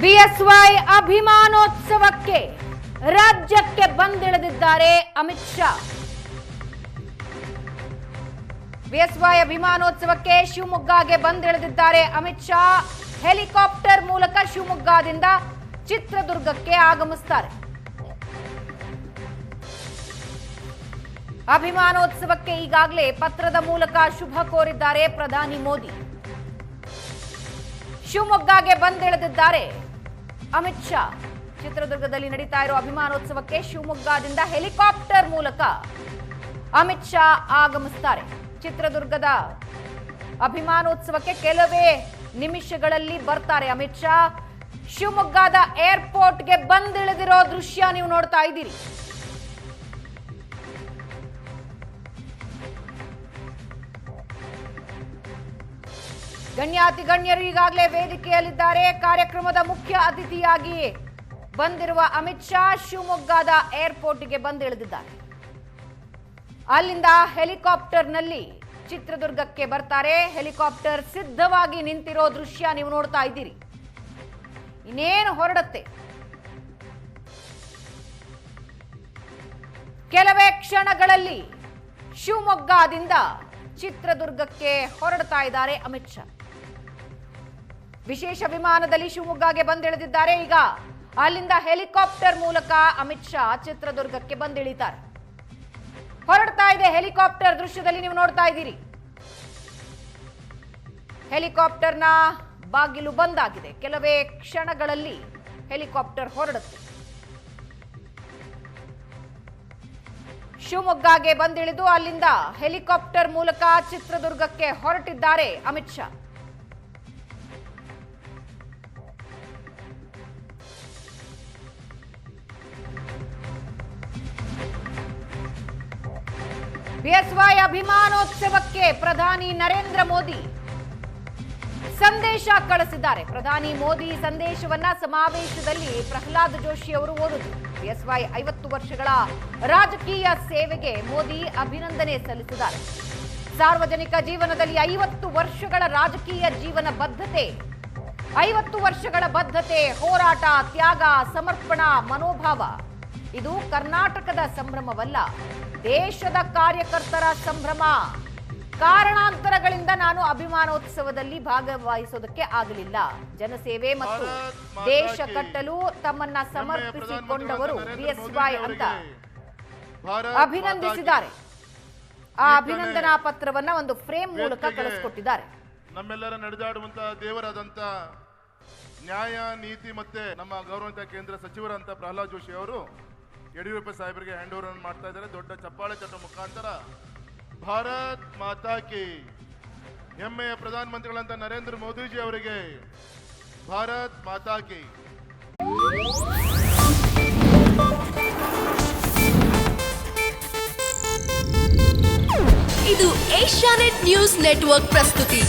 BSY ಅಭಿಮಾನೋತ್ಸವಕ್ಕೆ ರಾಜ್ಯಕ್ಕೆ ಬಂದಿಳಿದಿದ್ದಾರೆ Amit Shah. BSY ಅಭಿಮಾನೋತ್ಸವಕ್ಕೆ ಶಿವಮೊಗ್ಗಗೆ ಬಂದಿಳಿದಿದ್ದಾರೆ Amit Shah. Helicopter ಮೂಲಕ ಶಿವಮೊಗ್ಗದಿಂದ ಚಿತ್ರದುರ್ಗಕ್ಕೆ ಆಗಮಿಸುತ್ತಾರೆ. ಅಭಿಮಾನೋತ್ಸವಕ್ಕೆ ಈಗಾಗಲೇ ಪತ್ರದ ಮೂಲಕ ಶುಭ ಕೋರಿದ್ದಾರೆ ಪ್ರಧಾನಿ ಮೋದಿ. ಶಿವಮೊಗ್ಗಗೆ ಬಂದಿಳಿದಿದ್ದಾರೆ ಅಮಿತ್ ಶಾ. ಚಿತ್ರದುರ್ಗದಲ್ಲಿ ನಡೀತಾ ಇರೋ ಅಭಿಮಾನೋತ್ಸವಕ್ಕೆ ಶಿವಮೊಗ್ಗದಿಂದ ಹೆಲಿಕಾಪ್ಟರ್ ಮೂಲಕ ಅಮಿತ್ ಶಾ ಆಗಮಿಸುತ್ತಾರೆ. ಚಿತ್ರದುರ್ಗದ ಅಭಿಮಾನೋತ್ಸವಕ್ಕೆ ಕೆಲವೇ ನಿಮಿಷಗಳಲ್ಲಿ ಬರ್ತಾರೆ ಅಮಿತ್ ಶಾ. ಶಿವಮೊಗ್ಗದ ಏರ್ಪೋರ್ಟ್ಗೆ ಬಂದಿಳಿದಿರೋ ದೃಶ್ಯ ನೀವು ನೋಡ್ತಾ ಇದ್ದೀರಿ. ಗಣ್ಯಾತಿ ಗಣ್ಯರು ಈಗಾಗಲೇ ವೇದಿಕೆಯಲ್ಲಿದ್ದಾರೆ. ಕಾರ್ಯಕ್ರಮದ ಮುಖ್ಯ ಅತಿಥಿಯಾಗಿ ಬಂದಿರುವ ಅಮಿತ್ ಶಾ ಶಿವಮೊಗ್ಗದ ಏರ್ಪೋರ್ಟ್ಗೆ ಬಂದಿಳಿದಿದ್ದಾರೆ. ಅಲ್ಲಿಂದ ಹೆಲಿಕಾಪ್ಟರ್ನಲ್ಲಿ ಚಿತ್ರದುರ್ಗಕ್ಕೆ ಬರ್ತಾರೆ. ಹೆಲಿಕಾಪ್ಟರ್ ಸಿದ್ಧವಾಗಿ ನಿಂತಿರೋ ದೃಶ್ಯ ನೀವು ನೋಡ್ತಾ ಇದ್ದೀರಿ. ಇನ್ನೇನು ಹೊರಡುತ್ತೆ, ಕೆಲವೇ ಕ್ಷಣಗಳಲ್ಲಿ ಶಿವಮೊಗ್ಗದಿಂದ ಚಿತ್ರದುರ್ಗಕ್ಕೆ ಹೊರಡ್ತಾ ಇದ್ದಾರೆ ಅಮಿತ್ ಶಾ. ವಿಶೇಷ ವಿಮಾನದಲ್ಲಿ ಶಿವಮೊಗ್ಗಗೆ ಬಂದಿಳಿದಿದ್ದಾರೆ. ಈಗ ಅಲ್ಲಿಂದ ಹೆಲಿಕಾಪ್ಟರ್ ಮೂಲಕ ಅಮಿತ್ ಶಾ ಚಿತ್ರದುರ್ಗಕ್ಕೆ ಬಂದಿಳಿತಾರೆ. ಹೊರಡ್ತಾ ಇದೆ ಹೆಲಿಕಾಪ್ಟರ್. ದೃಶ್ಯದಲ್ಲಿ ನೀವು ನೋಡ್ತಾ ಇದ್ದೀರಿ. ಹೆಲಿಕಾಪ್ಟರ್ನ ಬಾಗಿಲು ಬಂದಾಗಿದೆ. ಕೆಲವೇ ಕ್ಷಣಗಳಲ್ಲಿ ಹೆಲಿಕಾಪ್ಟರ್ ಹೊರಡುತ್ತೆ. ಶಿವಮೊಗ್ಗಗೆ ಬಂದಿಳಿದು ಅಲ್ಲಿಂದ ಹೆಲಿಕಾಪ್ಟರ್ ಮೂಲಕ ಚಿತ್ರದುರ್ಗಕ್ಕೆ ಹೊರಟಿದ್ದಾರೆ ಅಮಿತ್ ಶಾ. ಬಿಎಸ್ವೈ ಅಭಿಮಾನೋತ್ಸವಕ್ಕೆ ಪ್ರಧಾನಿ ನರೇಂದ್ರ ಮೋದಿ ಸಂದೇಶ ಕಳಿಸಿದ್ದಾರೆ. ಪ್ರಧಾನಿ ಮೋದಿ ಸಂದೇಶವನ್ನ ಸಮಾವೇಶದಲ್ಲಿ ಪ್ರಹ್ಲಾದ್ ಜೋಶಿ ಅವರು ಓದಿದ್ರು. ಬಿಎಸ್ವೈ 50 ವರ್ಷಗಳ ರಾಜಕೀಯ ಸೇವೆಗೆ ಮೋದಿ ಅಭಿನಂದನೆ ಸಲ್ಲಿಸಿದ್ದಾರೆ. ಸಾರ್ವಜನಿಕ ಜೀವನದಲ್ಲಿ 50 ವರ್ಷಗಳ ರಾಜಕೀಯ ಜೀವನ ಬದ್ಧತೆ, 50 ವರ್ಷಗಳ ಬದ್ಧತೆ, ಹೋರಾಟ, ತ್ಯಾಗ, ಸಮರ್ಪಣಾ ಮನೋಭಾವ ಇದು ಕರ್ನಾಟಕದ ಸಂಭ್ರಮವಲ್ಲ, ದೇಶದ ಕಾರ್ಯಕರ್ತರ ಸಂಭ್ರಮ. ಕಾರಣಾಂತರಗಳಿಂದ ನಾನು ಅಭಿಮಾನೋತ್ಸವದಲ್ಲಿ ಭಾಗವಹಿಸೋದಕ್ಕೆ ಆಗಲಿಲ್ಲ. ಜನಸೇವೆ ಮತ್ತು ದೇಶ ಕಟ್ಟಲು ತಮ್ಮನ್ನ ಸಮರ್ಪಿಸಿಕೊಂಡವರು ಬಿಎಸ್ವೈ ಅಂತ ಅಭಿನಂದಿಸಿದ್ದಾರೆ. ಆ ಅಭಿನಂದನಾ ಪತ್ರವನ್ನ ಒಂದು ಫ್ರೇಮ್ ಮೂಲಕ ಕಳಿಸಿಕೊಟ್ಟಿದ್ದಾರೆ. ನಮ್ಮೆಲ್ಲರ ನಡೆದಾಡುವಂತಹ ದೇವರಾದಂತ ನ್ಯಾಯ ನೀತಿ ಮತ್ತೆ ನಮ್ಮ ಗೌರವಾನ್ವಿತ ಕೇಂದ್ರ ಸಚಿವರಂತ ಪ್ರಹ್ಲಾದ್ ಜೋಶಿ ಅವರು ಯಡಿಯೂರಪ್ಪ ಸಾಹೇಬರಿಗೆ ಹ್ಯಾಂಡ್ ಓವರ್ ಮಾಡ್ತಾ ಇದ್ದಾರೆ. ದೊಡ್ಡ ಚಪ್ಪಾಳೆ ತಟ್ಟೋ ಮುಖಾಂತರ ಭಾರತ್ ಮಾತಾ ಕಿ, ಹೆಮ್ಮೆಯ ಪ್ರಧಾನಮಂತ್ರಿಗಳಂತ ನರೇಂದ್ರ ಮೋದಿಜಿ ಅವರಿಗೆ ಭಾರತ್ ಮಾತಾ ಕಿ. ಇದು ಏಷ್ಯಾನೆಟ್ ನ್ಯೂಸ್ ನೆಟ್ವರ್ಕ್ ಪ್ರಸ್ತುತಿ.